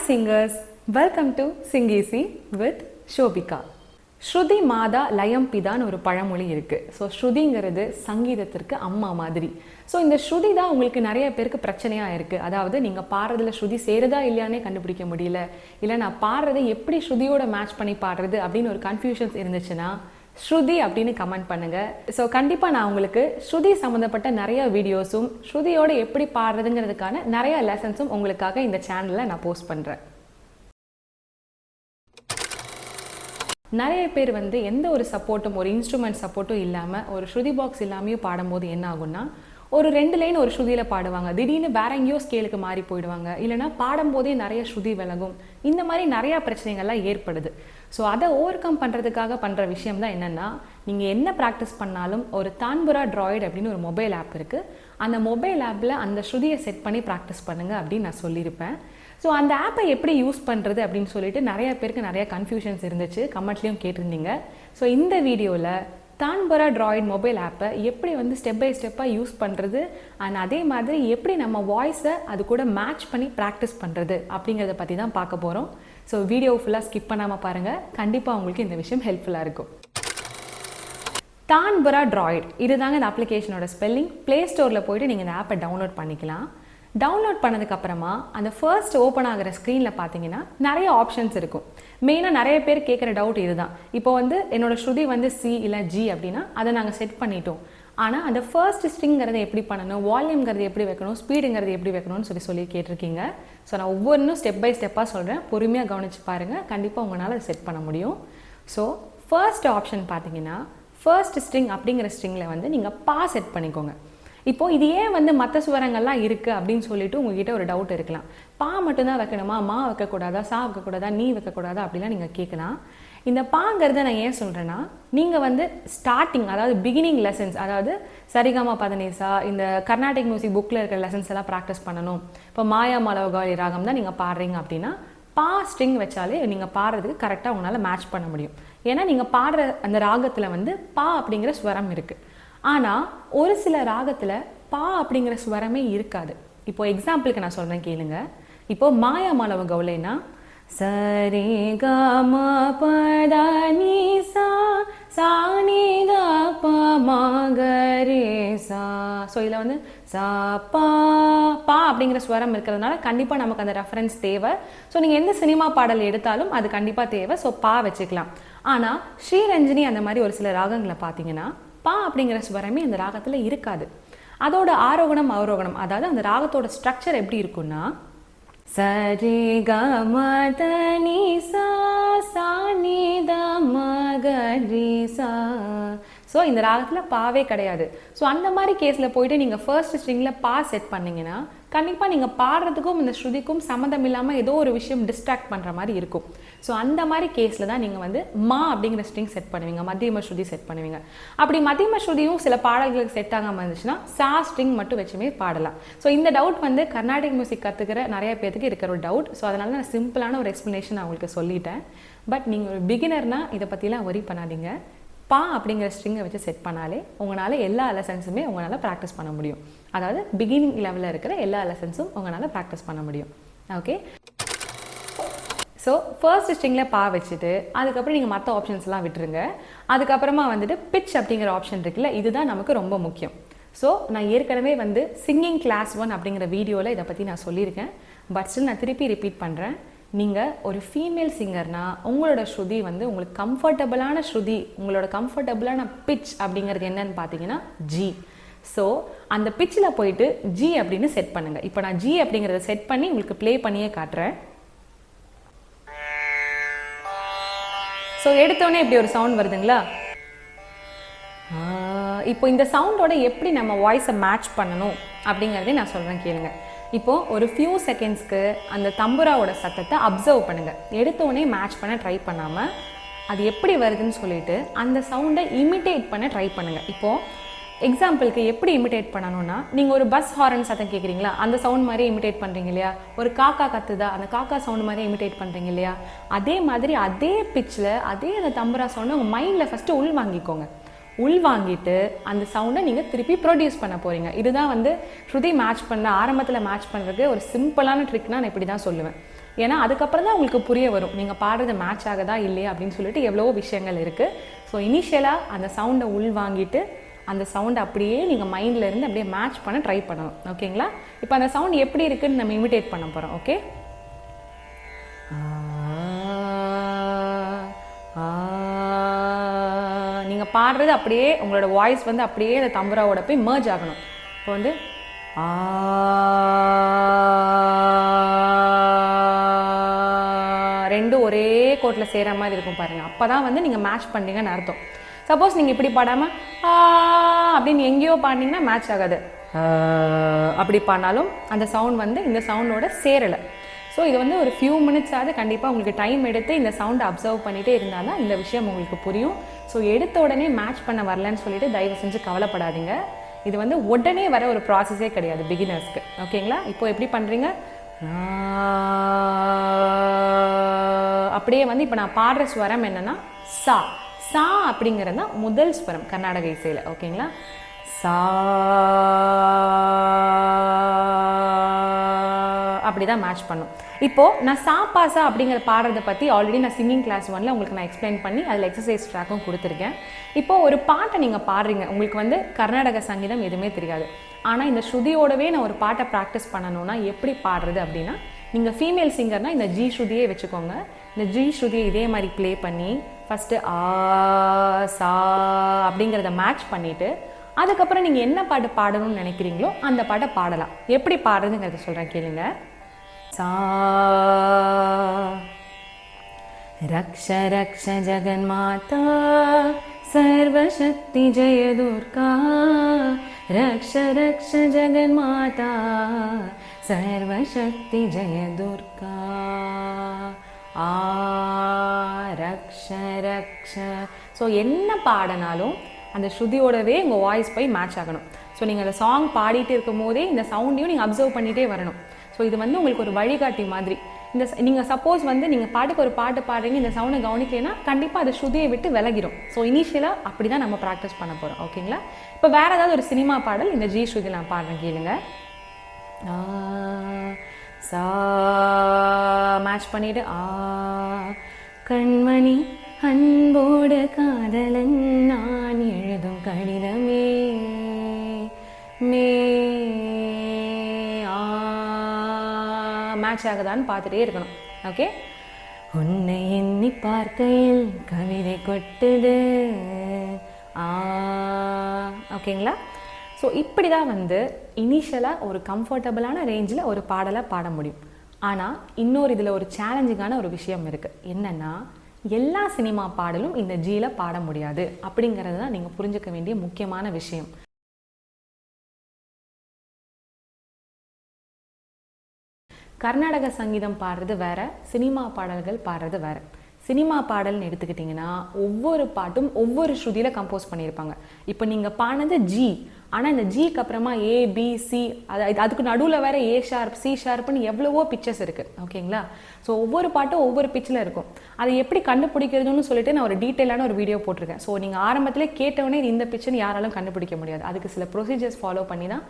singers, welcome to Sing Easy with Shobika. Shruthi மாதா லயம் பிதான்னு ஒரு பழமொழி இருக்கு. ஸோ ஸ்ருதிங்கிறது சங்கீதத்திற்கு அம்மா மாதிரி. ஸோ இந்த ஸ்ருதி தான் உங்களுக்கு நிறைய பேருக்கு பிரச்சனையாக இருக்குது. அதாவது நீங்கள் பாடுறதுல ஸ்ருதி சேருதா இல்லையானே கண்டுபிடிக்க முடியல, இல்லை நான் பாடுறதை எப்படி ஸ்ருதியோட மேட்ச் பண்ணி பாடுறது அப்படின்னு ஒரு கன்ஃபியூஷன்ஸ் இருந்துச்சுன்னா ஸ்ருதி அப்படின்னு கமெண்ட் பண்ணுங்க. ஸோ கண்டிப்பாக நான் உங்களுக்கு ஸ்ருதி சம்மந்தப்பட்ட நிறைய வீடியோஸும் ஸ்ருதியோட எப்படி பாடுறதுங்கிறதுக்கான நிறைய லெசன்ஸும் உங்களுக்காக இந்த சேனலில் நான் போஸ்ட் பண்ணுறேன். நிறைய பேர் எந்த ஒரு சப்போர்ட்டும் ஒரு இன்ஸ்ட்ருமெண்ட் சப்போர்ட்டும் இல்லாமல் ஒரு ஸ்ருதி பாக்ஸ் இல்லாமையும் பாடும்போது என்ன ஆகும்னா ஒரு 2 லைன் ஒரு ஸ்ருதியில் பாடுவாங்க, திடீர்னு வேற எங்கேயோ ஸ்கேலுக்கு மாறி போயிடுவாங்க, இல்லைனா பாடும்போதே நிறைய ஸ்ருதி விலகும். இந்த மாதிரி நிறையா பிரச்சனைகள்லாம் ஏற்படுது. ஸோ அதை ஓவர் கம் பண்ணுறதுக்காக பண்ணுற விஷயம் தான் என்னென்னா, நீங்கள் என்ன ப்ராக்டிஸ் பண்ணாலும் ஒரு தான்புரா ட்ராய்ட் அப்படின்னு ஒரு மொபைல் ஆப் இருக்குது. அந்த மொபைல் ஆப்பில் அந்த ஸ்ருதியை செட் பண்ணி ப்ராக்டிஸ் பண்ணுங்கள் அப்படின்னு நான் சொல்லியிருப்பேன். ஸோ அந்த ஆப்பை எப்படி யூஸ் பண்ணுறது அப்படின்னு சொல்லிட்டு நிறைய பேருக்கு நிறைய கன்ஃபியூஷன்ஸ் இருந்துச்சு, கமெண்ட்லேயும் கேட்டிருந்தீங்க. ஸோ இந்த வீடியோவில் தான்புரா ட்ராய்ட் மொபைல் ஆப்பை எப்படி ஸ்டெப் பை ஸ்டெப்பாக யூஸ் பண்ணுறது, அண்ட் அதே மாதிரி எப்படி நம்ம வாய்ஸை அது கூட மேட்ச் பண்ணி ப்ராக்டிஸ் பண்ணுறது அப்படிங்கிறத பற்றி தான் பார்க்க போகிறோம். ஸோ வீடியோ ஃபுல்லாக ஸ்கிப் பண்ணாமல் பாருங்கள், கண்டிப்பாக உங்களுக்கு இந்த விஷயம் ஹெல்ப்ஃபுல்லாக இருக்கும். தான்புரா ட்ராய்ட் இதுதாங்க இந்த அப்ளிகேஷனோட ஸ்பெல்லிங். ப்ளே ஸ்டோரில் போய்ட்டு நீங்கள் இந்த ஆப்பை டவுன்லோட் பண்ணிக்கலாம். டவுன்லோட் பண்ணதுக்கப்புறமா அந்த ஃபர்ஸ்ட் ஓப்பன் ஆகிற ஸ்க்ரீனில் பார்த்தீங்கன்னா நிறைய ஆப்ஷன்ஸ் இருக்கும். மெயினாக நிறைய பேர் கேட்குற டவுட் இதுதான். இப்போ என்னோட ஸ்ருதி சி இல்லை ஜி அப்படின்னா அதை நாங்கள் செட் பண்ணிட்டோம், ஆனால் அந்த ஃபர்ஸ்ட் ஸ்ட்ரிங்கிறத எப்படி பண்ணணும், வால்யூம்ங்கிறது எப்படி வைக்கணும், ஸ்பீடுங்கிறது எப்படி வைக்கணும்னு சொல்லி கேட்டிருக்கீங்க. ஸோ நான் ஒவ்வொன்றும் ஸ்டெப் பை ஸ்டெப்பாக சொல்கிறேன், பொறுமையாக கவனித்து பாருங்கள், கண்டிப்பாக உங்களால் அதை செட் பண்ண முடியும். ஸோ ஃபர்ஸ்ட் ஆப்ஷன் பார்த்தீங்கன்னா ஃபர்ஸ்ட் ஸ்ட்ரிங் அப்படிங்கிற ஸ்ட்ரிங்கில் நீங்கள் பா செட் பண்ணிக்கோங்க. இப்போ இது ஏன் மற்ற சுவரங்கள்லாம் இருக்குது அப்படின்னு சொல்லிட்டு உங்ககிட்ட ஒரு டவுட் இருக்கலாம். பா மட்டும்தான் வைக்கணுமா, மா வைக்கக்கூடாதா, சா வைக்கக்கூடாதா, நீ வைக்கக்கூடாதா அப்படிலாம் நீங்கள் கேட்கலாம். இந்த பாங்கிறத நான் ஏன் சொல்கிறேன்னா, நீங்கள் ஸ்டார்டிங் அதாவது பிகினிங் லெசன்ஸ், அதாவது சரிகமா பதனீசா இந்த கர்நாடிக் மியூசிக் புக்கில் இருக்கிற லெசன்ஸ் எல்லாம் ப்ராக்டிஸ் பண்ணணும். இப்போ மாயா மலவகாளி ராகம் தான் நீங்கள் பாடுறீங்க அப்படின்னா பா ஸ்ட்ரிங் வச்சாலே நீங்கள் பாடுறதுக்கு கரெக்டாக உங்களால் மேட்ச் பண்ண முடியும். ஏன்னா நீங்கள் பாடுற அந்த ராகத்தில் பா அப்படிங்கிற ஸ்வரம் இருக்குது. ஆனால் ஒரு சில ராகத்தில் பா அப்படிங்கிற ஸ்வரமே இருக்காது. இப்போ எக்ஸாம்பிளுக்கு நான் சொல்கிறேன் கேளுங்க. இப்போ மாயா மாலவ கௌலைனா சரே க ம ப த நீ சா சா நீ த ப ம க ரே சா. ஸோ இதில் சா பா பா அப்படிங்கிற ஸ்வரம் இருக்கிறதுனால கண்டிப்பாக நமக்கு அந்த ரெஃபரன்ஸ் தேவை. ஸோ நீங்கள் எந்த சினிமா பாடல் எடுத்தாலும் அது கண்டிப்பாக தேவை. ஸோ பா வச்சுக்கலாம். ஆனால் ஸ்ரீரஞ்சனி அந்த மாதிரி ஒரு சில ராகங்களை பார்த்தீங்கன்னா பா அப்படிங்கிற ஸ்வரமே அந்த ராகத்தில் இருக்காது. அதோட ஆரோகணம் அவரோகணம், அதாவது அந்த ராகத்தோட ஸ்ட்ரக்சர் எப்படி இருக்குன்னா சரி க ம த நீ சா சா நீ த ம க ரீ சா. ஸோ இந்த ராகத்தில் பாவே கிடையாது. ஸோ அந்த மாதிரி கேஸில் போயிட்டு நீங்கள் ஃபர்ஸ்ட் ஸ்ட்ரிங்கில் பா செட் பண்ணிங்கன்னா கண்டிப்பாக நீங்கள் பாடுறதுக்கும் இந்த ஸ்ருதிக்கும் சம்மந்தம் இல்லாமல் ஏதோ ஒரு விஷயம் டிஸ்ட்ராக்ட் பண்ணுற மாதிரி இருக்கும். ஸோ அந்த மாதிரி கேஸில் தான் நீங்கள் மா அப்படிங்கிற ஸ்ட்ரிங் செட் பண்ணுவீங்க, மத்தியம ஸ்ருதி செட் பண்ணுவீங்க. அப்படி மத்தியம ஸ்ருதியும் சில பாடல்களுக்கு செட் ஆகாமல் இருந்துச்சுன்னா சா ஸ்ட்ரிங் மட்டும் வச்சுமே பாடலாம். ஸோ இந்த டவுட் கர்நாடிக் மியூசிக் கற்றுக்கிற நிறைய பேருக்கு இருக்கிற ஒரு டவுட். ஸோ அதனால நான் சிம்பிளான ஒரு எக்ஸ்ப்ளனேஷன் நான் உங்களுக்கு சொல்லிட்டேன். பட் நீங்கள் ஒரு பிகினர்னா இதை பற்றிலாம் வரி பண்ணாதீங்க. பா அப்படிங்கிற ஸ்ட்ரிங்கை வச்சு செட் பண்ணாலே உங்களால் எல்லா லெசன்ஸுமே உங்களால் ப்ராக்டிஸ் பண்ண முடியும். அதாவது பிகினிங் லெவலில் இருக்கிற எல்லா லெசன்ஸும் உங்களால் ப்ராக்டிஸ் பண்ண முடியும். ஓகே, ஸோ ஃபர்ஸ்ட் ஸ்ட்ரிங்கில் பா வச்சுட்டு அதுக்கப்புறம் நீங்கள் மற்ற ஆப்ஷன்ஸ்லாம் விட்டுருங்க. அதுக்கப்புறமா பிட்ச் அப்படிங்கிற ஆப்ஷன் இருக்குல்ல, இதுதான் நமக்கு ரொம்ப முக்கியம். ஸோ நான் ஏற்கனவே சிங்கிங் கிளாஸ் 1 அப்படிங்கிற வீடியோவில் இதை பற்றி நான் சொல்லியிருக்கேன். பட் ஸ்டில் நான் திருப்பி ரிப்பீட் பண்ணுறேன். நீங்கள் ஒரு ஃபீமேல் சிங்கர்னா உங்களோட ஸ்ருதி உங்களுக்கு கம்ஃபர்டபுளான ஸ்ருதி, உங்களோட கம்ஃபர்டபுளான பிட்ச் அப்படிங்கிறது என்னன்னு பார்த்தீங்கன்னா ஜி. ஸோ அந்த பிட்சில் போயிட்டு ஜி அப்படின்னு செட் பண்ணுங்கள். இப்போ நான் ஜி அப்படிங்கிறத செட் பண்ணி உங்களுக்கு ப்ளே பண்ணியே காட்டுறேன். ஸோ எடுத்தோடனே இப்படி ஒரு சவுண்ட் வருதுங்களா. இப்போ இந்த சவுண்டோட எப்படி நம்ம வாய்ஸை மேட்ச் பண்ணணும் அப்படிங்கிறதே நான் சொல்கிறேன் கேளுங்க. இப்போ ஒரு ஃபியூ செகண்ட்ஸ்க்கு அந்த தம்புராவோட சத்தத்தை அப்சர்வ் பண்ணுங்கள். எடுத்தோடனே மேட்ச் பண்ண ட்ரை பண்ணாமல் அது எப்படி வருதுன்னு சொல்லிட்டு அந்த சவுண்டை இமிட்டேட் பண்ண ட்ரை பண்ணுங்கள். இப்போது எக்ஸாம்பிளுக்கு எப்படி இமிட்டேட் பண்ணணும்னா, நீங்கள் ஒரு பஸ் ஹாரன் சத்தம் கேட்குறீங்களா, அந்த சவுண்ட் மாதிரியே இமிட்டேட் பண்ணுறீங்க இல்லையா. ஒரு காக்கா கத்துதா, அந்த காக்கா சவுண்ட் மாதிரியே இமிட்டேட் பண்ணுறீங்க இல்லையா. அதே மாதிரி அதே பிட்சில் அதே அந்த தம்புரா சவுண்டை உங்கள் மைண்டில் ஃபஸ்ட்டு உள் வாங்கிக்கோங்க. உள் வாங்கிட்டு அந்த சவுண்டை நீங்கள் திருப்பி ப்ரொடியூஸ் பண்ண போகிறீங்க. இதுதான் ஸ்ருதி மேட்ச் பண்ண ஆரம்பத்தில் மேட்ச் பண்ணுறதுக்கு ஒரு சிம்பிளான ட்ரிக்னா நான் இப்படி தான் சொல்லுவேன். ஏன்னா அதுக்கப்புறம் தான் உங்களுக்கு புரிய வரும் நீங்கள் பாடுறது மேட்ச் ஆகுதா இல்லையா அப்படின்னு சொல்லிட்டு எவ்வளவோ விஷயங்கள் இருக்குது. ஸோ இனிஷியலாக அந்த சவுண்டை உள் வாங்கிட்டு அந்த சவுண்ட் அப்படியே நீங்கள் மைண்டில் இருந்து அப்படியே மேட்ச் பண்ண ட்ரை பண்ணணும். ஓகேங்களா? இப்போ அந்த சவுண்ட் எப்படி இருக்குன்னு நம்ம இமிட்டேட் பண்ண போகிறோம். ஓகே, நீங்கள் பாடுறது அப்படியே உங்களோட வாய்ஸ் வந்து அப்படியே அந்த தம்புராவோட போய் மர்ஜ் ஆகணும். இப்போ வந்து ரெண்டும் ஒரே கோட்டில் செய்கிற மாதிரி இருக்கும் பாருங்கள். அப்போ தான் வந்து நீங்கள் மேட்ச் பண்ணுறீங்கன்னு அர்த்தம். சப்போஸ் நீங்கள் இப்படி பாடாமல் அப்படின்னு எங்கேயோ பாடினீங்கன்னா மேட்ச் ஆகாது. அப்படி பாடினாலும் அந்த சவுண்ட் வந்து இந்த சவுண்டோட சேரலை. ஸோ இது வந்து ஒரு ஃபியூ மினிட்ஸாவது கண்டிப்பாக உங்களுக்கு டைம் எடுத்து இந்த சவுண்டை அப்சர்வ் பண்ணிகிட்டே இருந்தால் தான் இந்த விஷயம் உங்களுக்கு புரியும். ஸோ எடுத்த உடனே மேட்ச் பண்ண வரலன்னு சொல்லிட்டு தயவு செஞ்சு கவலைப்படாதீங்க. இது வந்து உடனே வர ஒரு ப்ராசஸே கிடையாது பிகினர்ஸ்க்கு. ஓகேங்களா? இப்போ எப்படி பண்ணுறீங்க, அப்படியே வந்து இப்போ நான் பாடுற ஸ்வரம் என்னன்னா சா. சா அப்படிங்கிறது தான் முதல் ஸ்வரம் கர்நாடக இசையில். ஓகேங்களா? சா அப்படி தான் மேட்ச் பண்ணும். இப்போது நான் சா பாசா அப்படிங்கிற பாடுறதை பற்றி ஆல்ரெடி நான் சிங்கிங் கிளாஸ் 1ல் உங்களுக்கு நான் எக்ஸ்பிளைன் பண்ணி அதில் எக்ஸசைஸ் ட்ராக்கும் கொடுத்துருக்கேன். இப்போது ஒரு பாட்டை நீங்கள் பாடுறீங்க, உங்களுக்கு வந்து கர்நாடக சங்கீதம் எதுவுமே தெரியாது. ஆனால் இந்த ஸ்ருதியோடவே நான் ஒரு பாட்டை ப்ராக்டிஸ் பண்ணணும்னா எப்படி பாடுறது அப்படின்னா, நீங்கள் ஃபீமேல் சிங்கர்னால் இந்த ஜி ஸ்ருதியே வச்சுக்கோங்க. இந்த ஜி ஸ்ருதியை இதே மாதிரி ப்ளே பண்ணி ஃபஸ்ட்டு ஆ சா அப்படிங்கிறத மேட்ச் பண்ணிவிட்டு அதுக்கப்புறம் நீங்கள் என்ன பாட்டு பாடணும்னு நினைக்கிறீங்களோ அந்த பாட்டை பாடலாம். எப்படி பாடுறதுங்கிறத சொல்கிறேன் கேளுங்க. சா ரக்ஷ ரக்ஷ ஜெகன்மாதா சர்வசக்தி ஜெய துர்கா ரக்ஷ ரக்ஷ ஜெகன்மாதா சர்வசக்தி ஜெய துர்கா ஆ ரக்ஷ ரக்ஷ. ஸோ என்ன பாடினாலும் அந்த ஸ்ருதியோடவே உங்கள் வாய்ஸ் போய் மேட்ச் ஆகணும். ஸோ நீங்கள் அந்த சாங் பாடிட்டு இருக்கும் போதே இந்த சவுண்டையும் நீங்கள் அப்சர்வ் பண்ணிகிட்டே வரணும். ஸோ இது வந்து உங்களுக்கு ஒரு வழிகாட்டி மாதிரி. இந்த நீங்கள் சப்போஸ் வந்து நீங்கள் பாட்டுக்கு ஒரு பாட்டு பாடுறீங்க, இந்த சவுண்டை கவனிக்கலைன்னா கண்டிப்பாக அதை ஸ்ருதியை விட்டு விலகிடும். ஸோ இனிஷியலாக அப்படி தான் நம்ம ப்ராக்டிஸ் பண்ண போகிறோம். ஓகேங்களா? இப்போ வேறு ஏதாவது ஒரு சினிமா பாடல் இந்த ஜி ஸ்ருதியில் நான் பாடுறேன் கேளுங்க. சா மேட்ச் பண்ணிவிட்டு கண்மணி அன்போடு காதலன் நான் எழுதும் கடிதமே மே மேட்ச் ஆகுதான்னு பார்த்துட்டே இருக்கணும். ஓகே, உன்னை எண்ணி பார்க்கையில் கவிதை கொட்டுது ஓகேங்களா? ஸோ இப்படி தான் வந்து இனிஷியலாக ஒரு கம்ஃபர்டபுளான ரேஞ்சில் ஒரு பாடலை பாட முடியும். ஆனால் இன்னொரு இதில் ஒரு சேலஞ்சிங்கான ஒரு விஷயம் இருக்குது. என்னென்னா, எல்லா சினிமா பாடலும் இந்த ஜியில் பாட முடியாது அப்படிங்கிறது தான் நீங்கள் புரிஞ்சுக்க வேண்டிய முக்கியமான விஷயம். கர்நாடக சங்கீதம் பாடுறது வேற, சினிமா பாடல்கள் பாடுறது வேற. சினிமா பாடல்னு எடுத்துக்கிட்டிங்கன்னா ஒவ்வொரு பாட்டும் ஒவ்வொரு ஸ்ருதியில் கம்போஸ் பண்ணியிருப்பாங்க. இப்போ நீங்கள் பாடினது ஜி, ஆனால் இந்த ஜிக்கு அப்புறமா ஏ பி சி அதுக்கு நடுவில் வேறு ஏ ஷார்ப் சி ஷார்ப்னு எவ்வளவோ பிக்சர்ஸ் இருக்குது. ஓகேங்களா? ஸோ ஒவ்வொரு பாட்டும் ஒவ்வொரு பிச்சில் இருக்கும். அதை எப்படி கண்டுபிடிக்கிறதுன்னு சொல்லிட்டு நான் ஒரு டீட்டெயிலான ஒரு வீடியோ போட்டிருக்கேன். ஸோ நீங்கள் ஆரம்பத்திலே கேட்டவொடனே இது இந்த பிச்சுன்னு யாராலும் கண்டுபிடிக்க முடியாது. அதுக்கு சில ப்ரொசீஜர்ஸ் ஃபாலோ பண்ணி தான்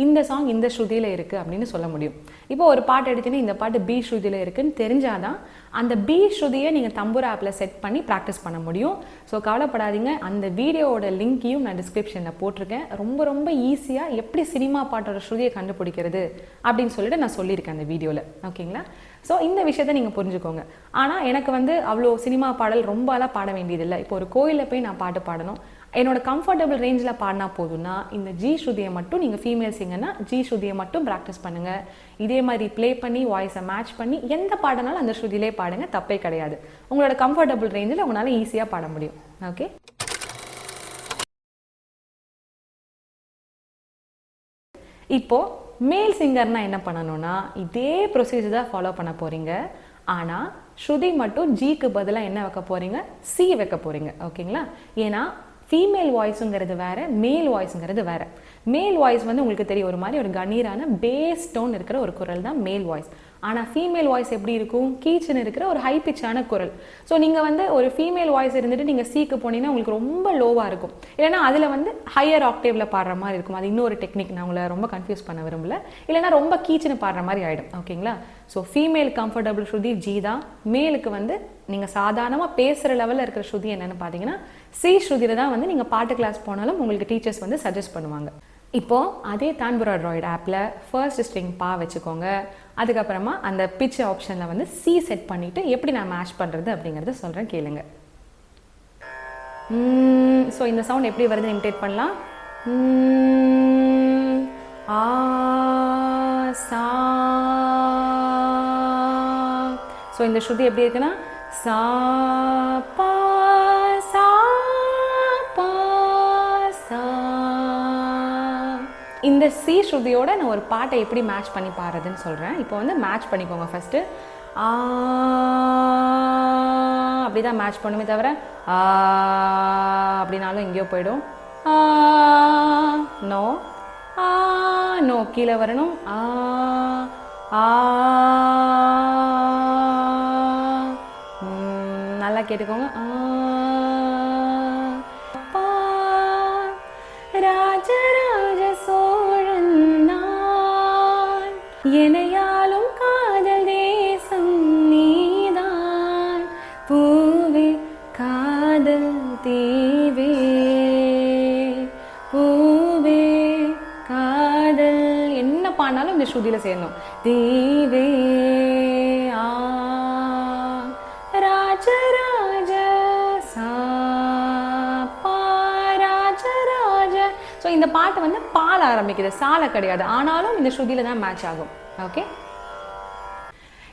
இந்த சாங் இந்த ஸ்ருதியில் இருக்குது அப்படின்னு சொல்ல முடியும். இப்போ ஒரு பாட்டு எடுத்தீங்கன்னா இந்த பாட்டு பி ஸ்ருதியில் இருக்குன்னு தெரிஞ்சாதான் அந்த பி ஸ்ருதியை நீங்கள் தம்புரா ஆப்பில் செட் பண்ணி ப்ராக்டிஸ் பண்ண முடியும். ஸோ கவலைப்படாதீங்க, அந்த வீடியோவோட லிங்க்கையும் நான் டிஸ்கிரிப்ஷனில் போட்டிருக்கேன். ரொம்ப ரொம்ப ஈஸியாக எப்படி சினிமா பாட்டோட ஸ்ருதியை கண்டுபிடிக்கிறது அப்படின்னு சொல்லிட்டு நான் சொல்லியிருக்கேன் அந்த வீடியோவில். ஓகேங்களா? ஸோ இந்த விஷயத்தை நீங்கள் புரிஞ்சுக்கோங்க. ஆனால் எனக்கு வந்து அவ்வளோ சினிமா பாடல் ரொம்பலாம் பாட வேண்டியதில்லை. இப்போ ஒரு கோயிலில் போய் நான் பாட்டு பாடணும், என்னோட கம்ஃபர்டபுள் ரேஞ்சில் பாடினா போதும்னா இந்த ஜி ஸ்ருதியை மட்டும் நீங்கள் ஃபீமேல் சிங்கர்னா ஜி ஸ்ருதியை மட்டும் ப்ராக்டிஸ் பண்ணுங்கள். இதே மாதிரி ப்ளே பண்ணி வாய்ஸை மேட்ச் பண்ணி எந்த பாடினாலும் அந்த ஸ்ருதியிலே பாடுங்க, தப்பே கிடையாது. உங்களோட கம்ஃபர்டபுள் ரேஞ்சில் உங்களால் ஈஸியாக பாட முடியும். ஓகே, இப்போது மேல் சிங்கர்னா என்ன பண்ணணும்னா இதே ப்ரொசீஜர் தான் ஃபாலோ பண்ண போகிறீங்க. ஆனால் ஸ்ருதி மட்டும் ஜிக்கு பதிலாக என்ன வைக்க போகிறீங்க, சி வைக்க போகிறீங்க. ஓகேங்களா? ஏன்னா ஃபீமேல் வாய்ஸுங்கிறது வேறு, மேல் வாய்ஸுங்கிறது வேறு. மேல் வாய்ஸ் வந்து உங்களுக்கு தெரியும், ஒரு மாதிரி ஒரு கணீரான பேஸ் டோன் இருக்கிற ஒரு குரல் தான் மேல் வாய்ஸ். ஆனால் ஃபீமேல் வாய்ஸ் எப்படி இருக்கும், கீச்சுன்னு இருக்கிற ஒரு ஹை பிச்சான குரல். ஸோ நீங்கள் வந்து ஒரு ஃபீமேல் வாய்ஸ் இருந்துட்டு நீங்கள் சீக்கு போனீங்கன்னா உங்களுக்கு ரொம்ப லோவாக இருக்கும். இல்லைனா அதில் வந்து ஹையர் ஆக்டேவில் பாடுற மாதிரி இருக்கும். அது இன்னொரு டெக்னிக், நான் உங்களை ரொம்ப கன்ஃபியூஸ் பண்ண விரும்பல. இல்லைனா ரொம்ப கீச்சுன்னு பாடுற மாதிரி ஆகிடும். ஓகேங்களா? ஸோ ஃபீமேல் கம்ஃபர்டபுள் ஸ்ருதி ஜி தான். மேலுக்கு வந்து நீங்கள் சாதாரணமாக பேசுகிற லெவலில் இருக்கிற ஸ்ருதி என்னென்னு பார்த்தீங்கன்னா சி ஸ்ருதியில் தான் வந்து நீங்கள் பாட்டு கிளாஸ் போனாலும் உங்களுக்கு டீச்சர்ஸ் வந்து சஜஸ்ட் பண்ணுவாங்க. இப்போது அதே தான்புரா ட்ராய்ட் ஆப்பில் ஃபர்ஸ்ட் ஸ்ட்ரிங் பா வச்சுக்கோங்க. அதுக்கப்புறமா அந்த பிட்ச் ஆப்ஷனில் வந்து சி செட் பண்ணிவிட்டு எப்படி நான் மேட்ச் பண்ணுறது அப்படிங்கிறத சொல்கிறேன், கேளுங்க. ஸோ இந்த சவுண்ட் எப்படி வருதுன்னு இமிட்டேட் பண்ணலாம். ஆ சா. ஸோ இந்த ஸ்ருதி எப்படி இருக்குன்னா சா பா சா பா சா. இந்த சி ஸ்ருதியோட நான் ஒரு பாட்டை எப்படி மேட்ச் பண்ணி பாடுறதுன்னு சொல்கிறேன். இப்போ வந்து மேட்ச் பண்ணிக்கோங்க. ஃபஸ்ட்டு அப்படி தான் மேட்ச் பண்ணுமே தவிர அப்படின்னாலும் எங்கேயோ போயிடும். நோ நோ, கீழே வரணும். நல்லா கேட்டுக்கோங்க. ராஜராஜ சோழன் நான், எனையாலும் காதல் தேசம் நீதான், பூவே காதல் தீவே, பூவே காதல். என்ன பாடினாலும் இந்த ஸ்ருதியில சேரணும். தீவே ராஜராஜ சா பா ராஜராஜ. ஸோ இந்த பாட்டு வந்து பால ஆரம்பிக்குது, சால கிடையாது. ஆனாலும் இந்த ஸ்ருதியில தான் மேட்ச் ஆகும். ஓகே,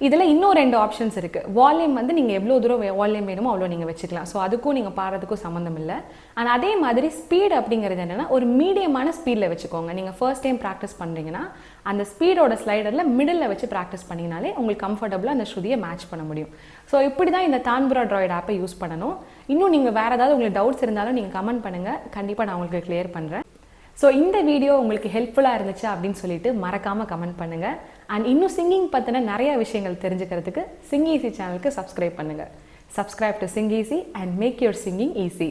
இதில் இன்னும் 2 ஆப்ஷன்ஸ் இருக்குது. வால்யூம் வந்து நீங்கள் எவ்வளோ தூரம் வால்யூம் வேணுமோ அவ்வளோ நீங்கள் வச்சுக்கலாம். ஸோ அதுக்கும் நீங்கள் பாடுறதுக்கும் சம்மந்தம் இல்லை. அண்ட் அதே மாதிரி ஸ்பீட் அப்படிங்கிறது என்னென்னா ஒரு மீடியமான ஸ்பீடில் வச்சுக்கோங்க. நீங்கள் ஃபர்ஸ்ட் டைம் ப்ராக்டிஸ் பண்ணுறீங்கன்னா அந்த ஸ்பீடோட ஸ்லைடரில் மிடில் வச்சு ப்ராக்டிஸ் பண்ணிங்கனாலே உங்களுக்கு கம்ஃபர்டபுளாக அந்த ஸ்ருதியை மேட்ச் பண்ண முடியும். ஸோ இப்படி தான் இந்த தான்புரா ட்ராய்ட் ஆப்பை யூஸ் பண்ணணும். இன்னும் நீங்கள் வேறு ஏதாவது உங்களுக்கு டவுட்ஸ் இருந்தாலும் நீங்கள் கமெண்ட் பண்ணுங்கள், கண்டிப்பாக நான் உங்களுக்கு கிளியர் பண்ணுறேன். ஸோ இந்த வீடியோ உங்களுக்கு ஹெல்ப்ஃபுல்லாக இருந்துச்சு அப்படின்னு சொல்லிட்டு மறக்காமல் கமெண்ட் பண்ணுங்கள். அண்ட் இன்னும் சிங்கிங் பற்றின நிறைய விஷயங்கள் தெரிஞ்சுக்கிறதுக்கு சிங் ஈஸி சேனலுக்கு சப்ஸ்கிரைப் பண்ணுங்கள். Subscribe to Sing Easy and make your singing easy.